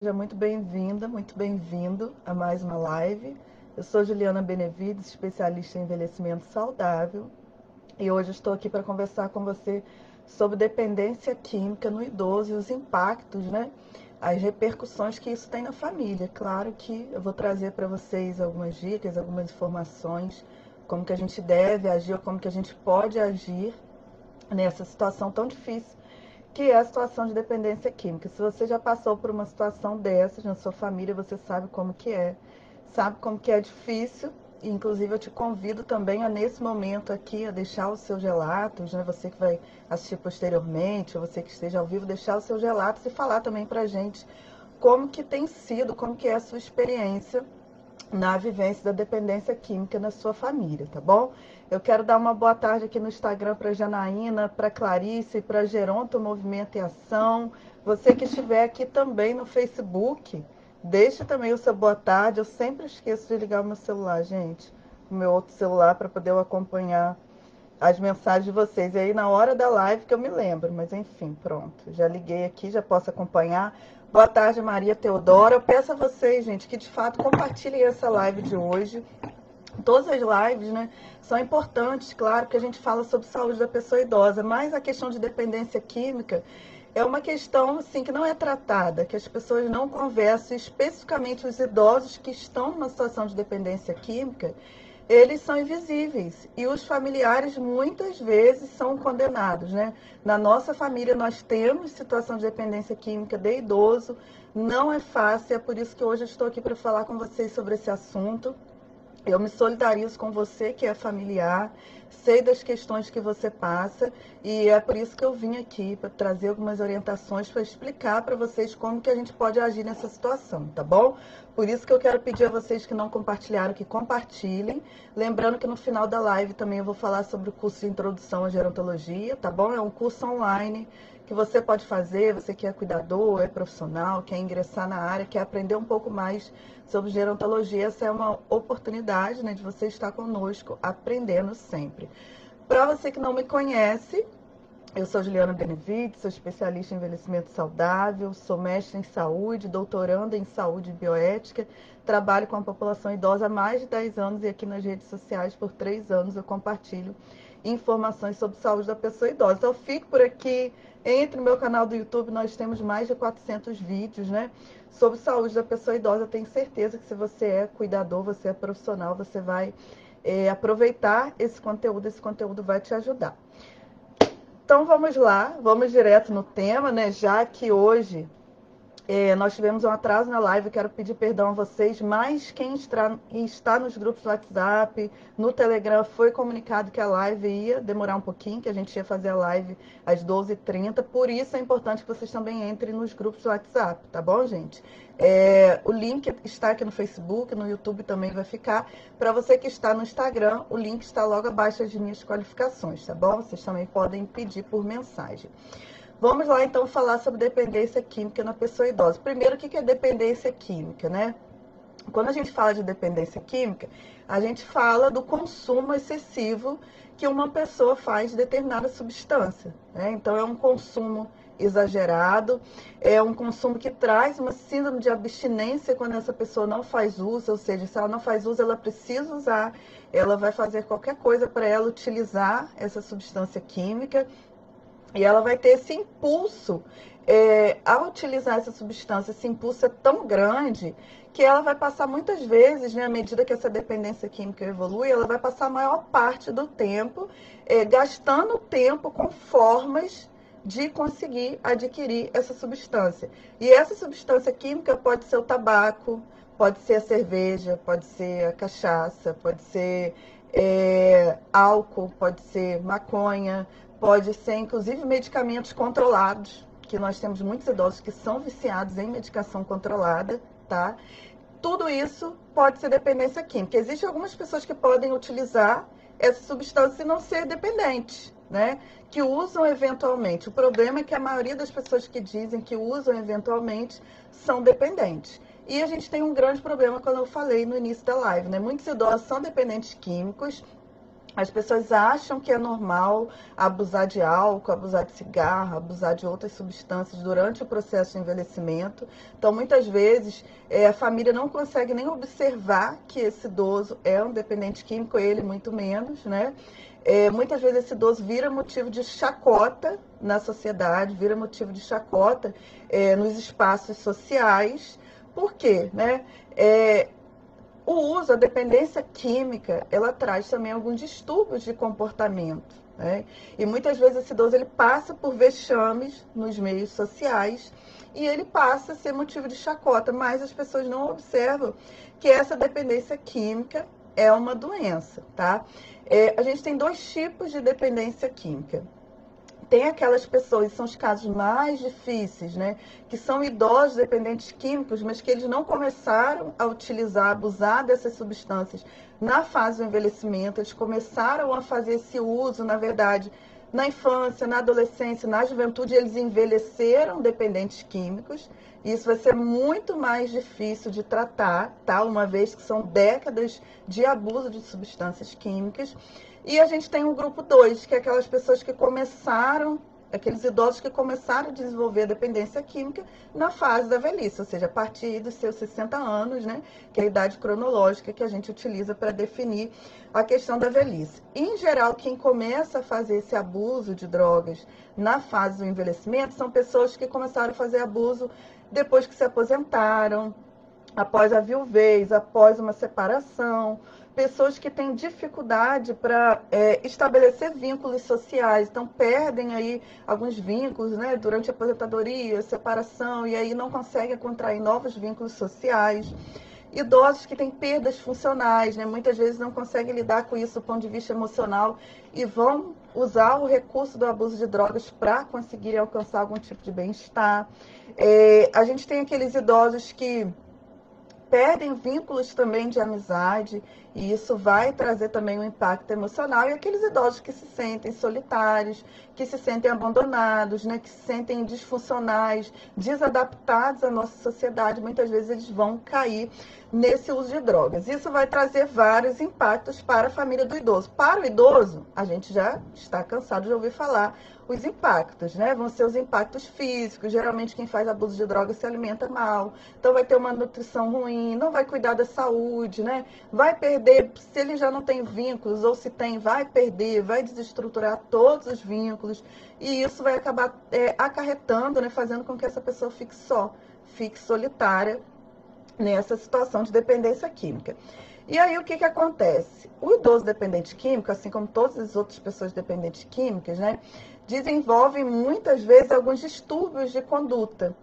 Seja muito bem-vindo a mais uma live. Eu sou Juliana Benevides, especialista em envelhecimento saudável, e hoje estou aqui para conversar com você sobre dependência química no idoso e os impactos, né? As repercussões que isso tem na família. Claro que eu vou trazer para vocês algumas dicas, algumas informações, como que a gente deve agir, ou como que a gente pode agir nessa situação tão difícil que é a situação de dependência química. Se você já passou por uma situação dessas na sua família, você sabe como que é difícil. Inclusive, eu te convido também a, nesse momento aqui, a deixar os seus relatos, né? Você que vai assistir posteriormente, ou você que esteja ao vivo, deixar os seus relatos e falar também pra gente como que tem sido, como que é a sua experiência na vivência da dependência química na sua família, tá bom? Eu quero dar uma boa tarde aqui no Instagram para Janaína, para Clarice, para Geronto Movimento e Ação. Você que estiver aqui também no Facebook, deixe também o seu boa tarde. Eu sempre esqueço de ligar o meu celular, gente, o meu outro celular, para poder eu acompanhar as mensagens de vocês. E aí, na hora da live que eu me lembro, mas enfim, pronto. Já liguei aqui, já posso acompanhar. Boa tarde, Maria Teodora. Eu peço a vocês, gente, que de fato compartilhem essa live de hoje. Todas as lives, né, são importantes, claro, porque a gente fala sobre saúde da pessoa idosa, mas a questão de dependência química é uma questão assim que não é tratada, que as pessoas não conversam, especificamente os idosos que estão numa situação de dependência química, eles são invisíveis e os familiares muitas vezes são condenados, né? Na nossa família nós temos situação de dependência química de idoso, não é fácil, é por isso que hoje eu estou aqui para falar com vocês sobre esse assunto. Eu me solidarizo com você que é familiar, sei das questões que você passa e é por isso que eu vim aqui para trazer algumas orientações para explicar para vocês como que a gente pode agir nessa situação, tá bom? Por isso que eu quero pedir a vocês que não compartilharam que compartilhem. Lembrando que no final da live também eu vou falar sobre o curso de introdução à gerontologia, tá bom? É um curso online que você pode fazer, você que é cuidador, é profissional, quer ingressar na área, quer aprender um pouco mais sobre gerontologia, essa é uma oportunidade, né, de você estar conosco aprendendo sempre. Para você que não me conhece, eu sou Juliana Benevides, sou especialista em envelhecimento saudável, sou mestre em saúde, doutoranda em saúde e bioética, trabalho com a população idosa há mais de 10 anos e aqui nas redes sociais por 3 anos eu compartilho informações sobre saúde da pessoa idosa. Então, eu fico por aqui. Entre no meu canal do YouTube, nós temos mais de 400 vídeos, né, sobre saúde da pessoa idosa. Eu tenho certeza que se você é cuidador, você é profissional, você vai aproveitar esse conteúdo vai te ajudar. Então vamos lá, vamos direto no tema, né? Já que hoje nós tivemos um atraso na live, quero pedir perdão a vocês, mas quem está nos grupos do WhatsApp, no Telegram, foi comunicado que a live ia demorar um pouquinho, que a gente ia fazer a live às 12h30, por isso é importante que vocês também entrem nos grupos do WhatsApp, tá bom, gente? O link está aqui no Facebook, no YouTube também vai ficar. Para você que está no Instagram, o link está logo abaixo das minhas qualificações, tá bom? Vocês também podem pedir por mensagem. Vamos lá, então, falar sobre dependência química na pessoa idosa. Primeiro, o que é dependência química, né? Quando a gente fala de dependência química, a gente fala do consumo excessivo que uma pessoa faz de determinada substância, né? Então, é um consumo exagerado, é um consumo que traz uma síndrome de abstinência quando essa pessoa não faz uso, ou seja, se ela não faz uso, ela precisa usar, ela vai fazer qualquer coisa para ela utilizar essa substância química. E ela vai ter esse impulso, ao utilizar essa substância, esse impulso é tão grande que ela vai passar muitas vezes, né, à medida que essa dependência química evolui, ela vai passar a maior parte do tempo gastando tempo com formas de conseguir adquirir essa substância. E essa substância química pode ser o tabaco, pode ser a cerveja, pode ser a cachaça, pode ser álcool, pode ser maconha, pode ser inclusive medicamentos controlados, que nós temos muitos idosos que são viciados em medicação controlada, tá? Tudo isso pode ser dependência química. Existem algumas pessoas que podem utilizar essa substância e não ser dependentes, né? Que usam eventualmente. O problema é que a maioria das pessoas que dizem que usam eventualmente são dependentes. E a gente tem um grande problema, quando eu falei no início da live, né? Muitos idosos são dependentes químicos, As pessoas acham que é normal abusar de álcool, abusar de cigarro, abusar de outras substâncias durante o processo de envelhecimento. Então, muitas vezes, a família não consegue nem observar que esse idoso é um dependente químico, ele muito menos, né? Muitas vezes esse idoso vira motivo de chacota na sociedade, vira motivo de chacota nos espaços sociais. Por quê? Né? O uso, a dependência química, ela traz também alguns distúrbios de comportamento, né? E muitas vezes esse idoso ele passa por vexames nos meios sociais e ele passa a ser motivo de chacota, mas as pessoas não observam que essa dependência química é uma doença, tá? A gente tem dois tipos de dependência química. Tem aquelas pessoas, são os casos mais difíceis, né? Que são idosos dependentes químicos, mas que eles não começaram a utilizar, a abusar dessas substâncias na fase do envelhecimento. Eles começaram a fazer esse uso, na verdade, na infância, na adolescência, na juventude, eles envelheceram dependentes químicos. E isso vai ser muito mais difícil de tratar, tá? Uma vez que são décadas de abuso de substâncias químicas. E a gente tem um grupo 2, que é aquelas pessoas que começaram, aqueles idosos que começaram a desenvolver a dependência química na fase da velhice, ou seja, a partir dos seus 60 anos, né, que é a idade cronológica que a gente utiliza para definir a questão da velhice. Em geral, quem começa a fazer esse abuso de drogas na fase do envelhecimento são pessoas que começaram a fazer abuso depois que se aposentaram, após a viuvez, após uma separação, pessoas que têm dificuldade para estabelecer vínculos sociais, então perdem aí alguns vínculos, né, durante a aposentadoria, separação, e aí não conseguem contrair novos vínculos sociais. Idosos que têm perdas funcionais, né, muitas vezes não conseguem lidar com isso do ponto de vista emocional e vão usar o recurso do abuso de drogas para conseguirem alcançar algum tipo de bem-estar. A gente tem aqueles idosos que perdem vínculos também de amizade, e isso vai trazer também um impacto emocional. E aqueles idosos que se sentem solitários, que se sentem abandonados, né, que se sentem disfuncionais, desadaptados à nossa sociedade, muitas vezes eles vão cair nesse uso de drogas. Isso vai trazer vários impactos para a família do idoso. Para o idoso, a gente já está cansado de ouvir falar os impactos, né? Vão ser os impactos físicos. Geralmente quem faz abuso de drogas se alimenta mal, então vai ter uma nutrição ruim, não vai cuidar da saúde, né? Vai perder, se ele já não tem vínculos, ou se tem, vai perder, vai desestruturar todos os vínculos, e isso vai acabar acarretando, né? Fazendo com que essa pessoa fique só, fique solitária nessa situação de dependência química. E aí o que acontece? O idoso dependente químico, assim como todas as outras pessoas dependentes químicas, né, desenvolvem muitas vezes alguns distúrbios de conduta.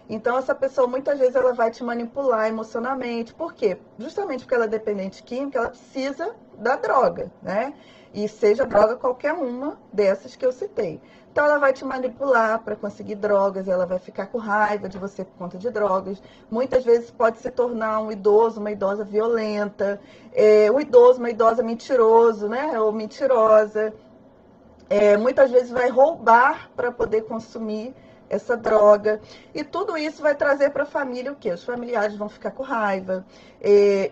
Então essa pessoa muitas vezes ela vai te manipular emocionalmente. Por quê? Justamente porque ela é dependente química, ela precisa da droga, né? E seja droga qualquer uma dessas que eu citei. Então ela vai te manipular para conseguir drogas, ela vai ficar com raiva de você por conta de drogas. Muitas vezes pode se tornar um idoso, uma idosa violenta, um idoso, uma idosa mentiroso, né? Ou mentirosa. Muitas vezes vai roubar para poder consumir essa droga. E tudo isso vai trazer para a família o quê? Os familiares vão ficar com raiva,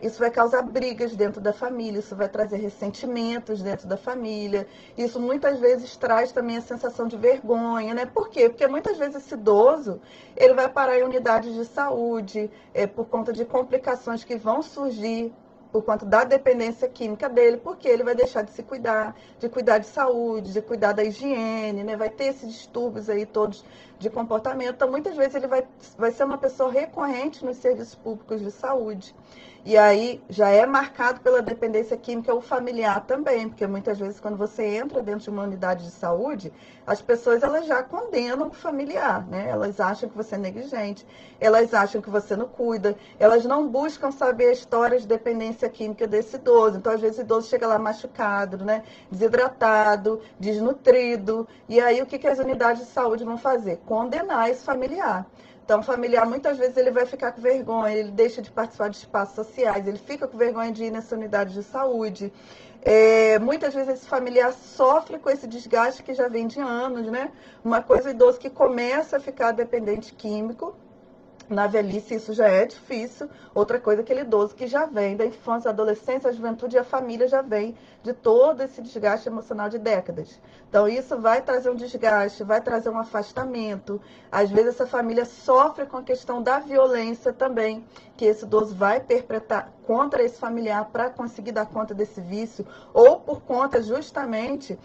isso vai causar brigas dentro da família, isso vai trazer ressentimentos dentro da família, isso muitas vezes traz também a sensação de vergonha, né? Por quê? Porque muitas vezes esse idoso, ele vai parar em unidades de saúde, por conta de complicações que vão surgir por conta da dependência química dele, porque ele vai deixar de se cuidar, de cuidar de saúde, de cuidar da higiene, né? Vai ter esses distúrbios aí todos de comportamento. Então, muitas vezes ele vai ser uma pessoa recorrente nos serviços públicos de saúde. E aí já é marcado pela dependência química o familiar também, porque muitas vezes quando você entra dentro de uma unidade de saúde, as pessoas elas já condenam o familiar, né? Elas acham que você é negligente, elas acham que você não cuida, elas não buscam saber a história de dependência química desse idoso. Então, às vezes, o idoso chega lá machucado, né? Desidratado, desnutrido, e aí o que as unidades de saúde vão fazer? Condenar esse familiar. Então, o familiar, muitas vezes, ele vai ficar com vergonha, ele deixa de participar de espaços sociais, ele fica com vergonha de ir nessa unidade de saúde. Muitas vezes, esse familiar sofre com esse desgaste que já vem de anos, né? Uma coisa, o idoso que começa a ficar dependente químico, Na velhice isso já é difícil. Outra coisa, aquele idoso que já vem da infância, adolescência, a juventude e a família já vem de todo esse desgaste emocional de décadas. Então isso vai trazer um desgaste, vai trazer um afastamento. Às vezes essa família sofre com a questão da violência também, que esse idoso vai perpetrar contra esse familiar para conseguir dar conta desse vício, ou por conta justamente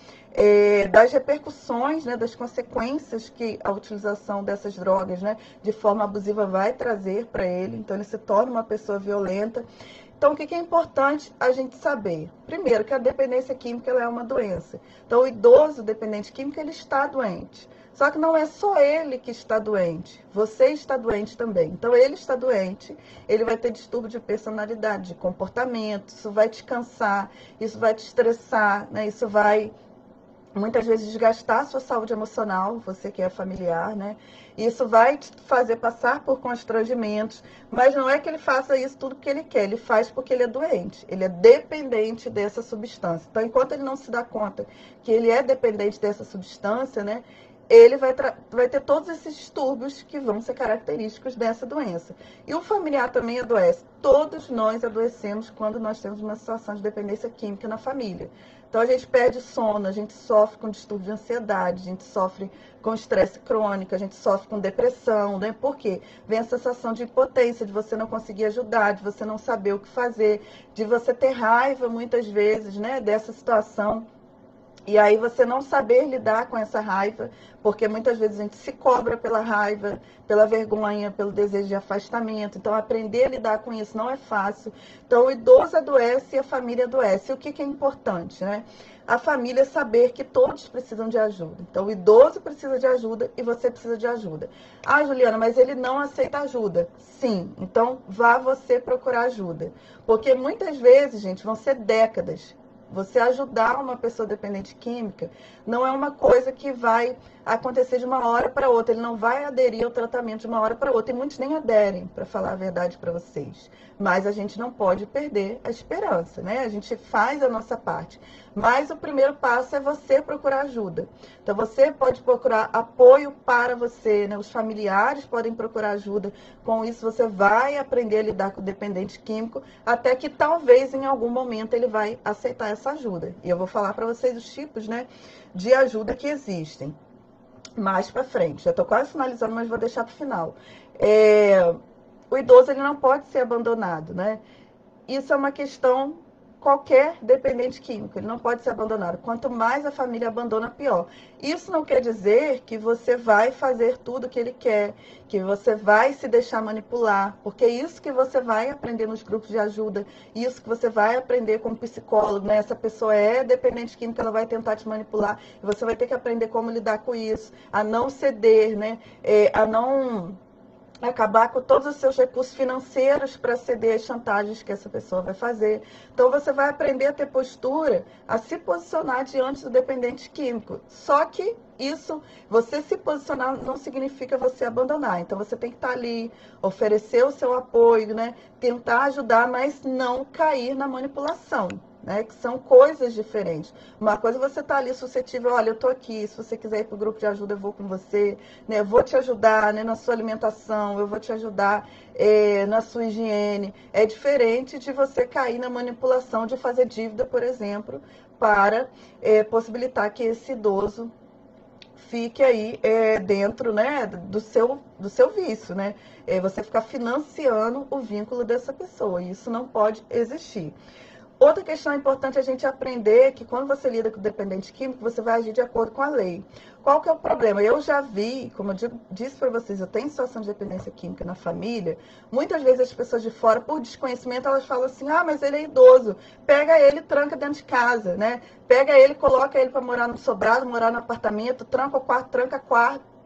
das repercussões, né, das consequências que a utilização dessas drogas, né, de forma abusiva vai trazer para ele. Então ele se torna uma pessoa violenta. Então, o que é importante a gente saber? Primeiro, que a dependência química ela é uma doença. Então, o idoso dependente químico, ele está doente. Só que não é só ele que está doente, você está doente também. Então, ele está doente, ele vai ter distúrbio de personalidade, de comportamento, isso vai te cansar, isso vai te estressar, né? Isso vai muitas vezes desgastar a sua saúde emocional, você que é familiar, né? Isso vai te fazer passar por constrangimentos, mas não é que ele faça isso tudo porque ele quer, ele faz porque ele é doente, ele é dependente dessa substância. Então, enquanto ele não se dá conta que ele é dependente dessa substância, né? Ele vai ter todos esses distúrbios que vão ser característicos dessa doença. E o familiar também adoece. Todos nós adoecemos quando nós temos uma situação de dependência química na família. Então, a gente perde sono, a gente sofre com distúrbio de ansiedade, a gente sofre com estresse crônico, a gente sofre com depressão, né? Por quê? Vem a sensação de impotência, de você não conseguir ajudar, de você não saber o que fazer, de você ter raiva, muitas vezes, né, dessa situação. E aí você não saber lidar com essa raiva, porque muitas vezes a gente se cobra pela raiva, pela vergonha, pelo desejo de afastamento. Então, aprender a lidar com isso não é fácil. Então, o idoso adoece e a família adoece. E o que é importante, né? A família saber que todos precisam de ajuda. Então, o idoso precisa de ajuda e você precisa de ajuda. Ah, Juliana, mas ele não aceita ajuda. Sim, então vá você procurar ajuda. Porque muitas vezes, gente, vão ser décadas. Você ajudar uma pessoa dependente química não é uma coisa que vai acontecer de uma hora para outra. Ele não vai aderir ao tratamento de uma hora para outra. E muitos nem aderem, para falar a verdade para vocês. Mas a gente não pode perder a esperança, né? A gente faz a nossa parte. Mas o primeiro passo é você procurar ajuda. Então, você pode procurar apoio para você, né? Os familiares podem procurar ajuda. Com isso, você vai aprender a lidar com o dependente químico, até que talvez em algum momento ele vai aceitar essa ajuda. E eu vou falar para vocês os tipos, né, de ajuda que existem mais para frente. Já estou quase finalizando, mas vou deixar para o final. O idoso ele não pode ser abandonado, né? Isso é uma questão, qualquer dependente químico, ele não pode ser abandonado. Quanto mais a família abandona, pior. Isso não quer dizer que você vai fazer tudo o que ele quer, que você vai se deixar manipular, porque é isso que você vai aprender nos grupos de ajuda, isso que você vai aprender como psicólogo, né? Essa pessoa é dependente química, ela vai tentar te manipular, e você vai ter que aprender como lidar com isso, a não ceder, né? A não acabar com todos os seus recursos financeiros para ceder às chantagens que essa pessoa vai fazer. Então, você vai aprender a ter postura, a se posicionar diante do dependente químico. Só que isso, você se posicionar não significa você abandonar. Então, você tem que estar ali, oferecer o seu apoio, né? Tentar ajudar, mas não cair na manipulação. Né, que são coisas diferentes. Uma coisa é você estar ali suscetível, olha, eu estou aqui, se você quiser ir para o grupo de ajuda, eu vou com você, né, eu vou te ajudar, né, na sua alimentação, eu vou te ajudar na sua higiene. É diferente de você cair na manipulação de fazer dívida, por exemplo, para possibilitar que esse idoso fique aí dentro, né, do seu vício, né? Você ficar financiando o vínculo dessa pessoa, e isso não pode existir. Outra questão importante é a gente aprender que quando você lida com o dependente químico, você vai agir de acordo com a lei. Qual que é o problema? Eu já vi, como eu disse para vocês, eu tenho situação de dependência química na família. Muitas vezes as pessoas de fora, por desconhecimento, elas falam assim, ah, mas ele é idoso. Pega ele e tranca dentro de casa, né? Pega ele, coloca ele para morar no sobrado, morar no apartamento, tranca o quarto,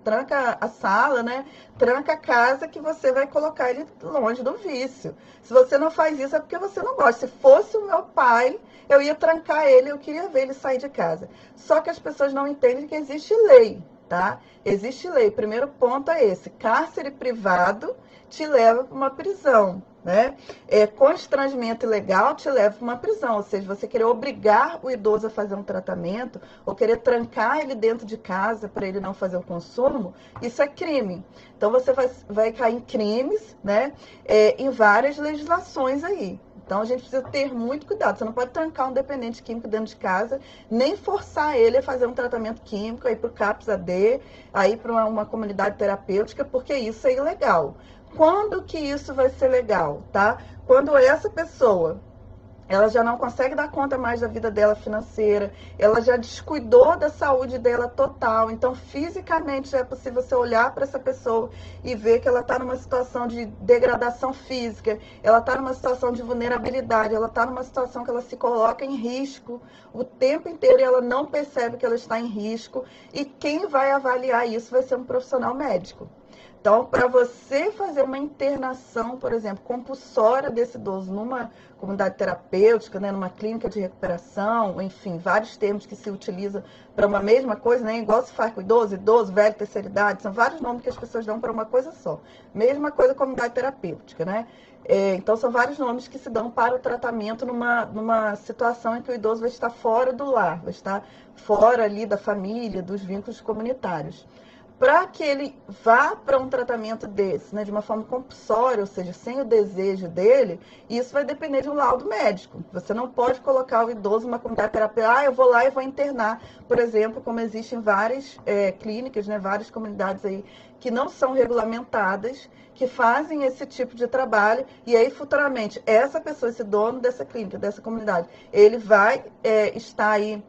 tranca a sala, né? Tranca a casa, que você vai colocar ele longe do vício. Se você não faz isso é porque você não gosta. Se fosse o meu pai, eu ia trancar ele, eu queria ver ele sair de casa. Só que as pessoas não entendem que existe lei. tá? Existe lei. O primeiro ponto é esse: cárcere privado te leva para uma prisão, né? Constrangimento ilegal te leva para uma prisão, ou seja, você querer obrigar o idoso a fazer um tratamento ou querer trancar ele dentro de casa para ele não fazer o consumo, isso é crime. Então você vai cair em crimes, né? Em várias legislações aí. Então a gente precisa ter muito cuidado. Você não pode trancar um dependente químico dentro de casa, nem forçar ele a fazer um tratamento químico, aí para o CAPS-AD, aí para uma comunidade terapêutica, porque isso é ilegal. Quando que isso vai ser legal, tá? Quando essa pessoa, ela já não consegue dar conta mais da vida dela financeira, ela já descuidou da saúde dela total. Então, fisicamente, já é possível você olhar para essa pessoa e ver que ela está numa situação de degradação física, ela está numa situação de vulnerabilidade, ela está numa situação que ela se coloca em risco o tempo inteiro e ela não percebe que ela está em risco. E quem vai avaliar isso vai ser um profissional médico. Então, para você fazer uma internação, por exemplo, compulsória desse idoso numa comunidade terapêutica, né, numa clínica de recuperação, enfim, vários termos que se utilizam para uma mesma coisa, né, igual se faz com idoso, velho, terceira idade, são vários nomes que as pessoas dão para uma coisa só. Mesma coisa comunidade terapêutica, né? Então, são vários nomes que se dão para o tratamento numa situação em que o idoso vai estar fora do lar, vai estar fora ali da família, dos vínculos comunitários. Para que ele vá para um tratamento desse, né, de uma forma compulsória, ou seja, sem o desejo dele, isso vai depender de um laudo médico. Você não pode colocar o idoso numa comunidade terapêutica, eu vou lá e vou internar, por exemplo, como existem várias clínicas, né, várias comunidades aí que não são regulamentadas, que fazem esse tipo de trabalho, e aí futuramente essa pessoa, esse dono dessa clínica, dessa comunidade, ele vai estar aí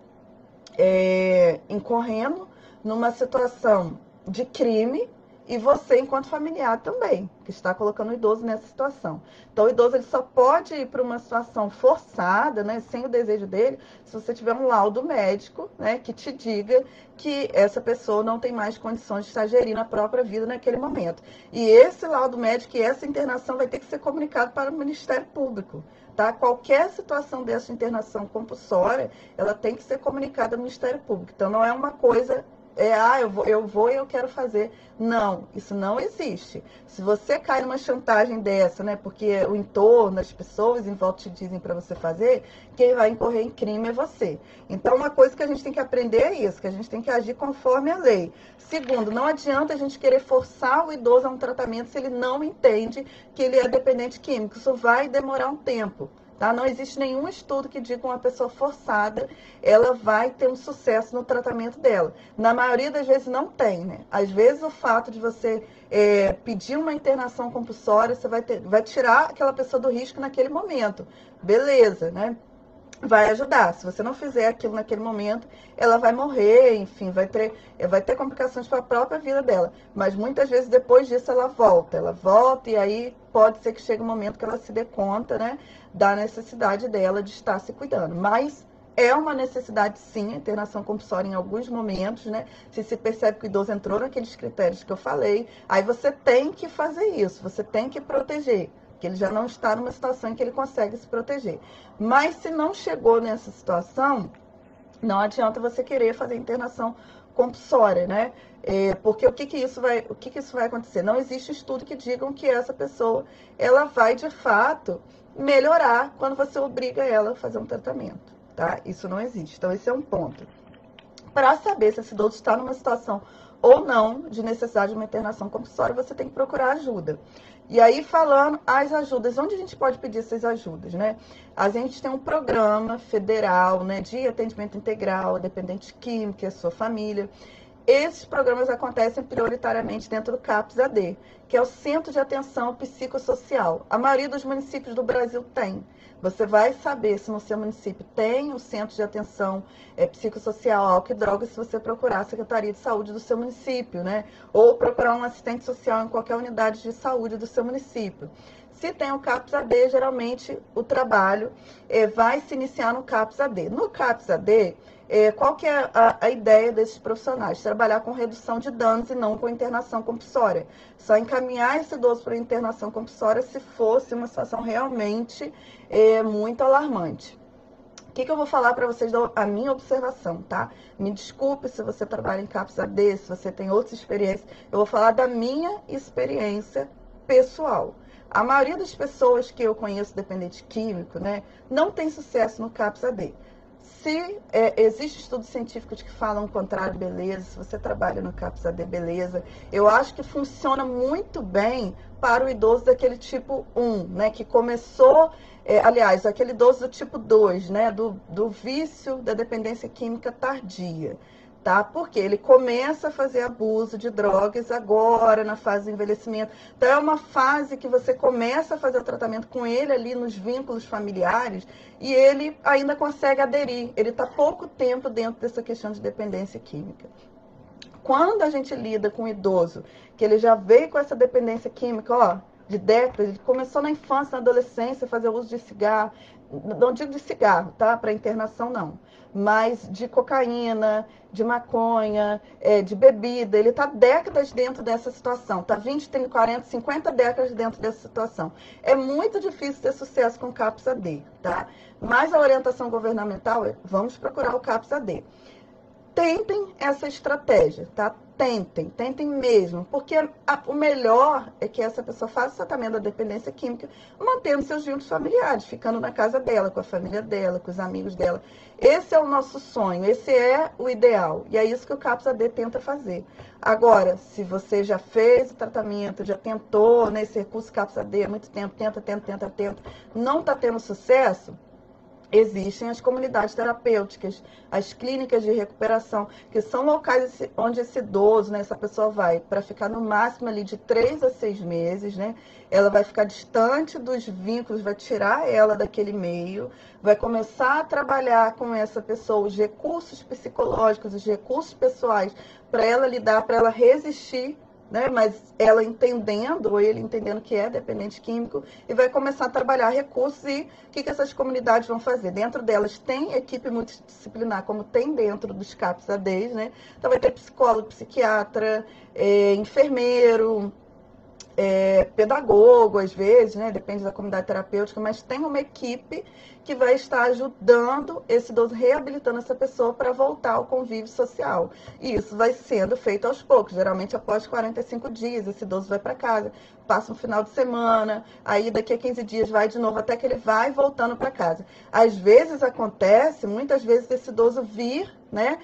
incorrendo numa situação de crime, e você, enquanto familiar, também, que está colocando o idoso nessa situação. Então, o idoso ele só pode ir para uma situação forçada, né, sem o desejo dele, se você tiver um laudo médico, né, que te diga que essa pessoa não tem mais condições de estar gerindo a própria vida naquele momento. E esse laudo médico e essa internação vai ter que ser comunicado para o Ministério Público. Tá? Qualquer situação dessa internação compulsória, ela tem que ser comunicada ao Ministério Público. Então, não é uma coisa... eu vou e eu quero fazer. Não, isso não existe. Se você cai numa chantagem dessa, né, porque o entorno, as pessoas em volta te dizem para você fazer, quem vai incorrer em crime é você. Então, uma coisa que a gente tem que aprender é isso, que a gente tem que agir conforme a lei. Segundo, não adianta a gente querer forçar o idoso a um tratamento se ele não entende que ele é dependente químico. Isso vai demorar um tempo. Tá? Não existe nenhum estudo que diga que uma pessoa forçada, ela vai ter um sucesso no tratamento dela. Na maioria das vezes não tem, né? Às vezes o fato de você pedir uma internação compulsória, você vai tirar aquela pessoa do risco naquele momento. Beleza, né? Vai ajudar. Se você não fizer aquilo naquele momento, ela vai morrer, enfim, vai ter complicações para a própria vida dela. Mas muitas vezes depois disso ela volta e aí pode ser que chegue um momento que ela se dê conta, né, da necessidade dela de estar se cuidando. Mas é uma necessidade, sim, a internação compulsória em alguns momentos, né? Se percebe que o idoso entrou naqueles critérios que eu falei, aí você tem que fazer isso, você tem que proteger, que ele já não está numa situação em que ele consegue se proteger. Mas se não chegou nessa situação, não adianta você querer fazer internação compulsória, né? Porque o que isso vai acontecer? Não existe estudo que digam que essa pessoa ela vai de fato melhorar quando você obriga ela a fazer um tratamento, tá? Isso não existe. Então esse é um ponto. Para saber se esse idoso está numa situação ou não de necessidade de uma internação compulsória, você tem que procurar ajuda. E aí, falando as ajudas, onde a gente pode pedir essas ajudas, né? A gente tem um programa federal, né, de atendimento integral, dependente químico e a sua família. Esses programas acontecem prioritariamente dentro do CAPS-AD, que é o Centro de Atenção Psicossocial. A maioria dos municípios do Brasil tem. Você vai saber se no seu município tem o Centro de Atenção Psicossocial, álcool e drogas, se você procurar a Secretaria de Saúde do seu município, né? Ou procurar um assistente social em qualquer unidade de saúde do seu município. Se tem o CAPS-AD, geralmente o trabalho vai se iniciar no CAPS-AD. No CAPS-AD, qual que é a ideia desses profissionais? Trabalhar com redução de danos e não com internação compulsória. Só encaminhar esse idoso para internação compulsória se fosse uma situação realmente muito alarmante. O que eu vou falar para vocês a minha observação, tá? Me desculpe se você trabalha em CAPS AD, se você tem outras experiências. Eu vou falar da minha experiência pessoal. A maioria das pessoas que eu conheço dependente químico, né, não tem sucesso no CAPS AD. Se existe estudos científicos que falam o contrário, beleza. Se você trabalha no CAPS AD, beleza. Eu acho que funciona muito bem para o idoso daquele tipo 1, né, que começou... aliás, aquele idoso do tipo 2, né, do vício da dependência química tardia, tá? Porque ele começa a fazer abuso de drogas agora, na fase do envelhecimento. Então, é uma fase que você começa a fazer o tratamento com ele ali nos vínculos familiares e ele ainda consegue aderir. Ele está pouco tempo dentro dessa questão de dependência química. Quando a gente lida com um idoso, que ele já veio com essa dependência química, ó, de décadas, ele começou na infância, na adolescência, a fazer uso de cigarro, não digo de cigarro, tá? Para internação, não. Mas de cocaína, de maconha, de bebida. Ele está décadas dentro dessa situação. Está 20, 30, 40, 50 décadas dentro dessa situação. É muito difícil ter sucesso com CAPS AD, tá? Mas a orientação governamental é, vamos procurar o CAPS AD. Tentem essa estratégia, tá? Tentem mesmo, porque o melhor é que essa pessoa faça o tratamento da dependência química, mantendo seus vínculos familiares, ficando na casa dela, com a família dela, com os amigos dela. Esse é o nosso sonho, esse é o ideal, e é isso que o CAPS AD tenta fazer. Agora, se você já fez o tratamento, já tentou nesse recurso CAPS AD há muito tempo, tenta, não está tendo sucesso, existem as comunidades terapêuticas, as clínicas de recuperação, que são locais onde esse idoso, né, essa pessoa vai para ficar no máximo ali de 3 a 6 meses, né? Ela vai ficar distante dos vínculos, vai tirar ela daquele meio, vai começar a trabalhar com essa pessoa os recursos psicológicos, os recursos pessoais, para ela lidar, para ela resistir, né? Mas ela entendendo, ou ele entendendo que é dependente químico, e vai começar a trabalhar recursos. E o que essas comunidades vão fazer? Dentro delas tem equipe multidisciplinar, como tem dentro dos CAPS ADs, né? Então vai ter psicólogo, psiquiatra, enfermeiro, pedagogo, às vezes, né? Depende da comunidade terapêutica, mas tem uma equipe que vai estar ajudando esse idoso, reabilitando essa pessoa para voltar ao convívio social. E isso vai sendo feito aos poucos, geralmente após 45 dias, esse idoso vai para casa, passa um final de semana, aí daqui a 15 dias vai de novo, até que ele vai voltando para casa. Às vezes acontece, muitas vezes, esse idoso vir, né,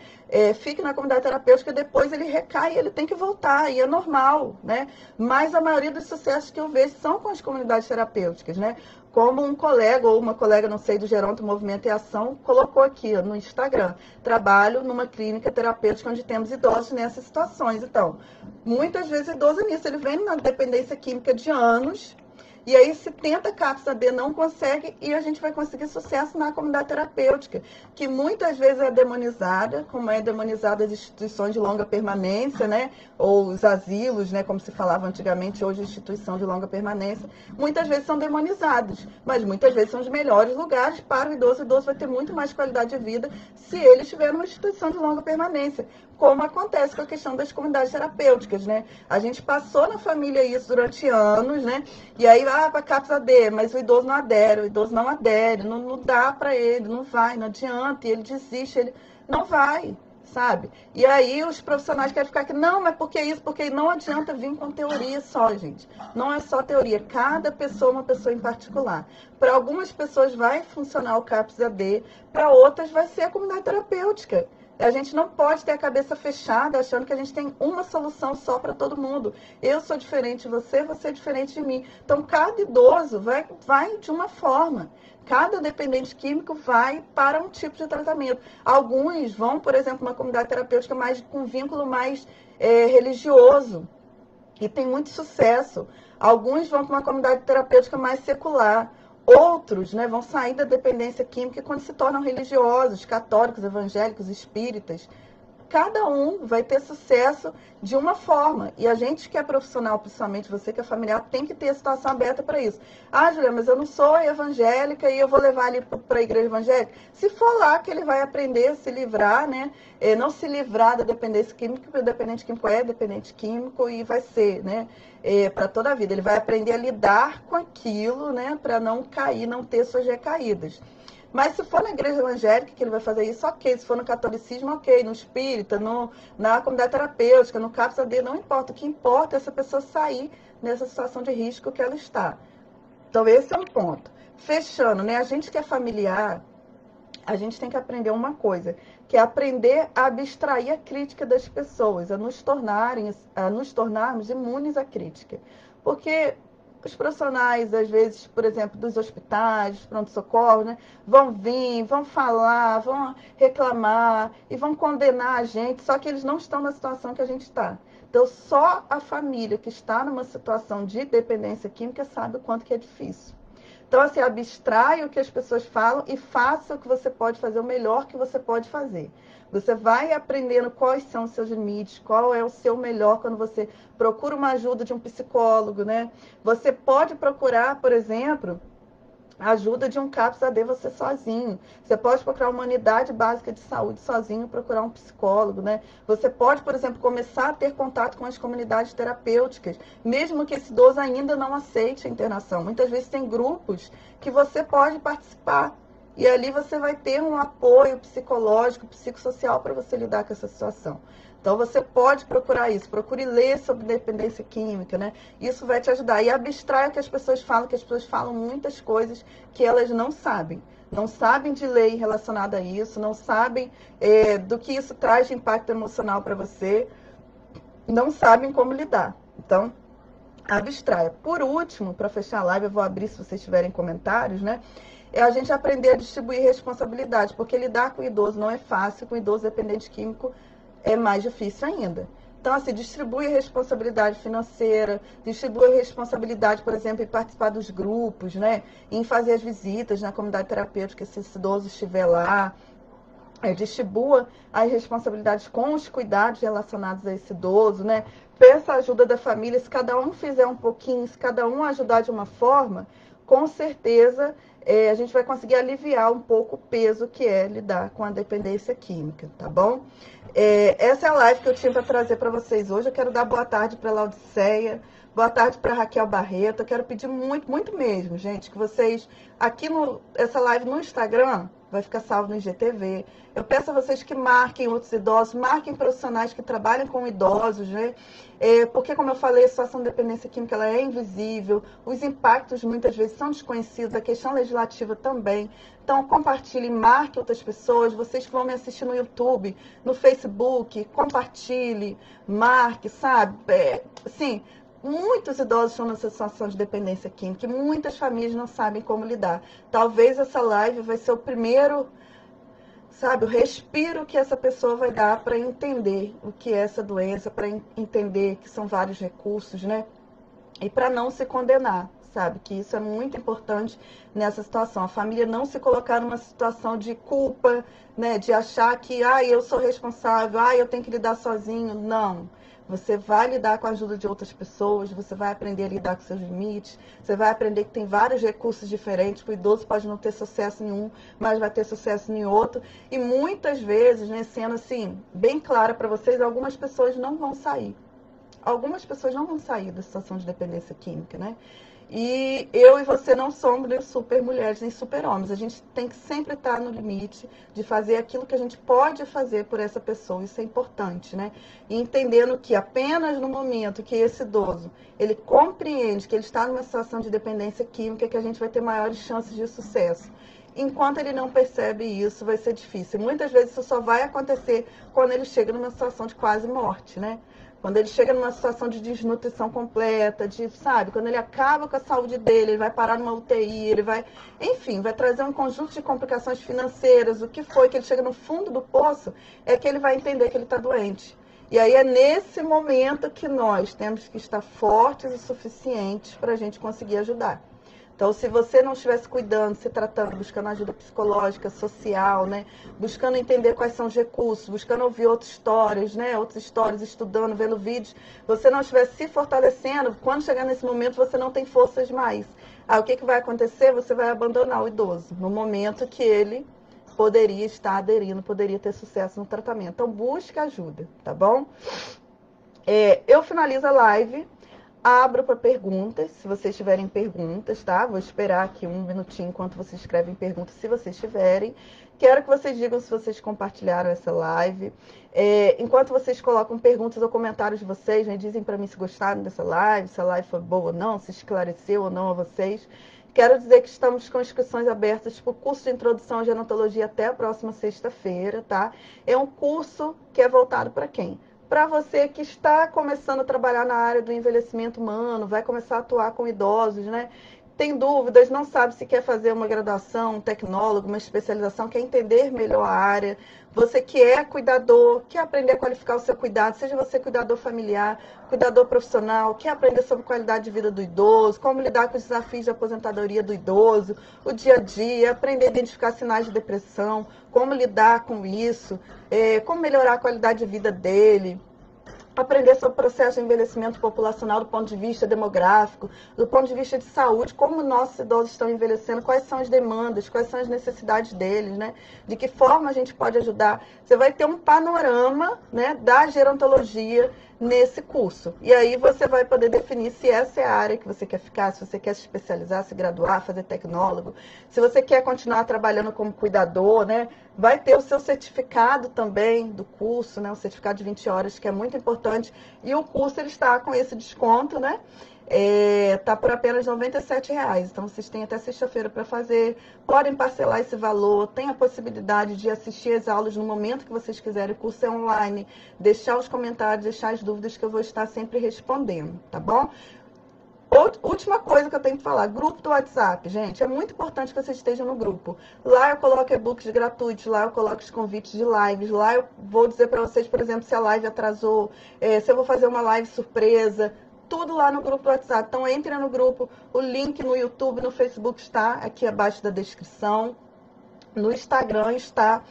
fica na comunidade terapêutica, depois ele recai e ele tem que voltar, e é normal, né? Mas a maioria dos sucessos que eu vejo são com as comunidades terapêuticas, né? Como um colega ou uma colega, não sei, do Geronto Movimento e Ação, colocou aqui no Instagram. Trabalho numa clínica terapêutica onde temos idosos nessas situações. Então, muitas vezes idoso nisso, ele vem na dependência química de anos, e aí se tenta CAPS AD, não consegue, e a gente vai conseguir sucesso na comunidade terapêutica, que muitas vezes é demonizada, como é demonizada as instituições de longa permanência, né? Ou os asilos, né? Como se falava antigamente, hoje instituição de longa permanência, muitas vezes são demonizados, mas muitas vezes são os melhores lugares para o idoso. O idoso vai ter muito mais qualidade de vida se ele estiver numa instituição de longa permanência, como acontece com a questão das comunidades terapêuticas, né? A gente passou na família isso durante anos, né? E aí, para CAPS AD, mas o idoso não adere, o idoso não adere, não dá para ele, não vai, não adianta, e ele desiste, ele não vai, sabe? E aí os profissionais querem ficar aqui, não, mas por que isso? Porque não adianta vir com teoria só, gente. Não é só teoria, cada pessoa é uma pessoa em particular. Para algumas pessoas vai funcionar o CAPS AD, para outras vai ser a comunidade terapêutica. A gente não pode ter a cabeça fechada achando que a gente tem uma solução só para todo mundo. Eu sou diferente de você, você é diferente de mim. Então, cada idoso vai de uma forma. Cada dependente químico vai para um tipo de tratamento. Alguns vão, por exemplo, uma comunidade terapêutica mais com vínculo mais religioso, e tem muito sucesso. Alguns vão para uma comunidade terapêutica mais secular. Outros, né, vão sair da dependência química quando se tornam religiosos, católicos, evangélicos, espíritas. Cada um vai ter sucesso de uma forma. E a gente que é profissional, principalmente você que é familiar, tem que ter a situação aberta para isso. Ah, Julia, mas eu não sou evangélica e eu vou levar ele para a igreja evangélica. Se for lá que ele vai aprender a se livrar, né? Não se livrar da dependência química, porque o dependente químico é dependente químico e vai ser, né? Para toda a vida. Ele vai aprender a lidar com aquilo, né? Para não cair, não ter suas recaídas. Mas se for na igreja evangélica que ele vai fazer isso, ok. Se for no catolicismo, ok. No espírita, na comunidade terapêutica, no CAPS AD, não importa. O que importa é essa pessoa sair nessa situação de risco que ela está. Então, esse é um ponto. Fechando, né? A gente que é familiar, a gente tem que aprender uma coisa, que é aprender a abstrair a crítica das pessoas, a nos tornarmos imunes à crítica. Porque os profissionais, às vezes, por exemplo, dos hospitais, dos pronto-socorro, né, vão vir, vão falar, vão reclamar e vão condenar a gente, só que eles não estão na situação que a gente está. Então, só a família que está numa situação de dependência química sabe o quanto que é difícil. Então, assim, abstrai o que as pessoas falam e faça o que você pode fazer, o melhor que você pode fazer. Você vai aprendendo quais são os seus limites, qual é o seu melhor quando você procura uma ajuda de um psicólogo, né? Você pode procurar, por exemplo, a ajuda de um CAPS AD você sozinho. Você pode procurar uma unidade básica de saúde sozinho, procurar um psicólogo, né? Você pode, por exemplo, começar a ter contato com as comunidades terapêuticas, mesmo que esse idoso ainda não aceite a internação. Muitas vezes tem grupos que você pode participar. E ali você vai ter um apoio psicológico, psicossocial para você lidar com essa situação. Então, você pode procurar isso. Procure ler sobre dependência química, né? Isso vai te ajudar. E abstrai o que as pessoas falam, que as pessoas falam muitas coisas que elas não sabem. Não sabem de lei relacionada a isso, não sabem do que isso traz de impacto emocional para você, não sabem como lidar. Então, abstraia. Por último, para fechar a live, eu vou abrir se vocês tiverem comentários, né? É a gente aprender a distribuir responsabilidade, porque lidar com o idoso não é fácil, com o idoso dependente químico é mais difícil ainda. Então, assim, distribui responsabilidade financeira, distribui responsabilidade, por exemplo, em participar dos grupos, né? Em fazer as visitas na comunidade terapêutica, se esse idoso estiver lá. Distribua as responsabilidades com os cuidados relacionados a esse idoso, né? Peça a ajuda da família. Se cada um fizer um pouquinho, se cada um ajudar de uma forma, com certeza a gente vai conseguir aliviar um pouco o peso que é lidar com a dependência química, tá bom? Essa é a live que eu tinha para trazer para vocês hoje. Eu quero dar boa tarde para a Laudiceia, boa tarde para a Raquel Barreto. Eu quero pedir muito, muito mesmo, gente, que vocês, aqui essa live no Instagram, vai ficar salvo no IGTV. Eu peço a vocês que marquem outros idosos, marquem profissionais que trabalham com idosos, né? Porque, como eu falei, a situação de dependência química ela é invisível, os impactos muitas vezes são desconhecidos, a questão legislativa também. Então, compartilhe, marque outras pessoas, vocês que vão me assistir no YouTube, no Facebook, compartilhe, marque, sabe? Assim, muitos idosos estão nessa situação de dependência química e muitas famílias não sabem como lidar. Talvez essa live vai ser o primeiro, sabe, o respiro que essa pessoa vai dar para entender o que é essa doença, para entender que são vários recursos, né? E para não se condenar, sabe? Que isso é muito importante nessa situação. A família não se colocar numa situação de culpa, né? De achar que, eu sou responsável, eu tenho que lidar sozinho. Não. Você vai lidar com a ajuda de outras pessoas, você vai aprender a lidar com seus limites, você vai aprender que tem vários recursos diferentes, que o idoso pode não ter sucesso em um, mas vai ter sucesso em outro. E muitas vezes, né, sendo assim, bem clara para vocês, algumas pessoas não vão sair. Algumas pessoas não vão sair da situação de dependência química, né? E eu e você não somos nem super mulheres, nem super homens. A gente tem que sempre estar no limite de fazer aquilo que a gente pode fazer por essa pessoa. Isso é importante, né? E entendendo que apenas no momento que esse idoso, ele compreende que ele está numa situação de dependência química, que a gente vai ter maiores chances de sucesso. Enquanto ele não percebe isso, vai ser difícil. Muitas vezes isso só vai acontecer quando ele chega numa situação de quase morte, né? Quando ele chega numa situação de desnutrição completa, sabe? Quando ele acaba com a saúde dele, ele vai parar numa UTI, ele vai, enfim, vai trazer um conjunto de complicações financeiras, o que foi que ele chega no fundo do poço, é que ele vai entender que ele está doente. E aí é nesse momento que nós temos que estar fortes o suficientes para a gente conseguir ajudar. Então, se você não estivesse cuidando, se tratando, buscando ajuda psicológica, social, né? Buscando entender quais são os recursos, buscando ouvir outras histórias, né? Outras histórias, estudando, vendo vídeos, você não estivesse se fortalecendo, quando chegar nesse momento você não tem forças mais. O que vai acontecer? Você vai abandonar o idoso, no momento que ele poderia estar aderindo, poderia ter sucesso no tratamento. Então, busque ajuda, tá bom? Eu finalizo a live. Abro para perguntas, se vocês tiverem perguntas, tá? Vou esperar aqui um minutinho enquanto vocês escrevem perguntas, se vocês tiverem. Quero que vocês digam se vocês compartilharam essa live. Enquanto vocês colocam perguntas ou comentários de vocês, né, dizem para mim se gostaram dessa live, se a live foi boa ou não, se esclareceu ou não a vocês. Quero dizer que estamos com inscrições abertas para o curso de Introdução à Gerontologia até a próxima sexta-feira, tá? É um curso que é voltado para quem? Para você que está começando a trabalhar na área do envelhecimento humano, vai começar a atuar com idosos, né? Tem dúvidas, não sabe se quer fazer uma graduação, um tecnólogo, uma especialização, quer entender melhor a área. Você que é cuidador, quer aprender a qualificar o seu cuidado, seja você cuidador familiar, cuidador profissional, quer aprender sobre qualidade de vida do idoso, como lidar com os desafios de aposentadoria do idoso, o dia a dia, aprender a identificar sinais de depressão, como lidar com isso, como melhorar a qualidade de vida dele, aprender sobre o processo de envelhecimento populacional do ponto de vista demográfico, do ponto de vista de saúde, como nossos idosos estão envelhecendo, quais são as demandas, quais são as necessidades deles, né? De que forma a gente pode ajudar. Você vai ter um panorama, né, da gerontologia nesse curso. E aí você vai poder definir se essa é a área que você quer ficar, se você quer se especializar, se graduar, fazer tecnólogo, se você quer continuar trabalhando como cuidador, né? Vai ter o seu certificado também do curso, né? O certificado de 20 horas, que é muito importante. E o curso ele está com esse desconto, né? Tá por apenas R$ 97,00. Então, vocês têm até sexta-feira para fazer. Podem parcelar esse valor. Tem a possibilidade de assistir as aulas no momento que vocês quiserem. O curso é online. Deixar os comentários, deixar as dúvidas que eu vou estar sempre respondendo, tá bom? Última coisa que eu tenho que falar, grupo do WhatsApp, gente, é muito importante que vocês estejam no grupo. Lá eu coloco e-books gratuitos, lá eu coloco os convites de lives, lá eu vou dizer para vocês, por exemplo, se a live atrasou, se eu vou fazer uma live surpresa, tudo lá no grupo do WhatsApp. Então entre no grupo, o link no YouTube, no Facebook está aqui abaixo da descrição, no Instagram está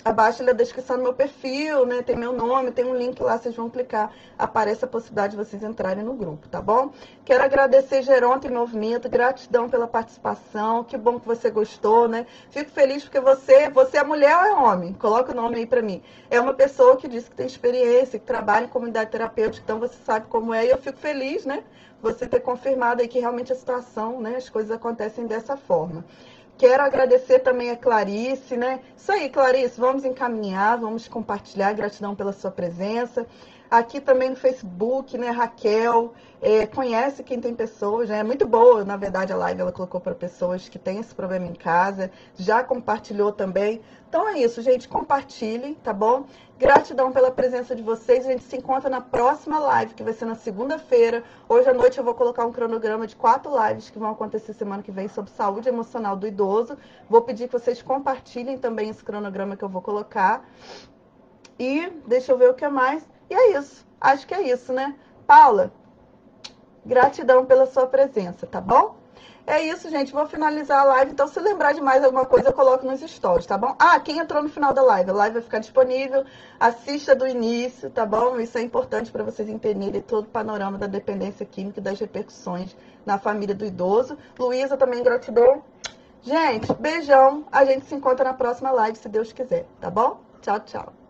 abaixo da descrição do meu perfil, né? Tem meu nome, tem um link lá, vocês vão clicar, aparece a possibilidade de vocês entrarem no grupo, tá bom? Quero agradecer Geronto e Movimento, gratidão pela participação, que bom que você gostou, né? Fico feliz porque você é mulher ou é homem? Coloca o nome aí pra mim. É uma pessoa que disse que tem experiência, que trabalha em comunidade terapêutica, então você sabe como é, e eu fico feliz, né? Você ter confirmado aí que realmente a situação, né? As coisas acontecem dessa forma. Quero agradecer também a Clarice, né? Isso aí, Clarice, vamos encaminhar, vamos compartilhar, gratidão pela sua presença. Aqui também no Facebook, né, Raquel, conhece quem tem pessoas, né? É muito boa, na verdade, a live ela colocou para pessoas que têm esse problema em casa, já compartilhou também. Então é isso, gente, compartilhem, tá bom? Gratidão pela presença de vocês, a gente se encontra na próxima live, que vai ser na segunda-feira. Hoje à noite eu vou colocar um cronograma de 4 lives que vão acontecer semana que vem sobre saúde emocional do idoso. Vou pedir que vocês compartilhem também esse cronograma que eu vou colocar. E deixa eu ver o que mais. E é isso, acho que é isso, né? Paula, gratidão pela sua presença, tá bom? É isso, gente, vou finalizar a live, então se lembrar de mais alguma coisa eu coloco nos stories, tá bom? Ah, quem entrou no final da live, a live vai ficar disponível, assista do início, tá bom? Isso é importante para vocês entenderem todo o panorama da dependência química e das repercussões na família do idoso. Luísa, também gratidão. Gente, beijão, a gente se encontra na próxima live, se Deus quiser, tá bom? Tchau, tchau.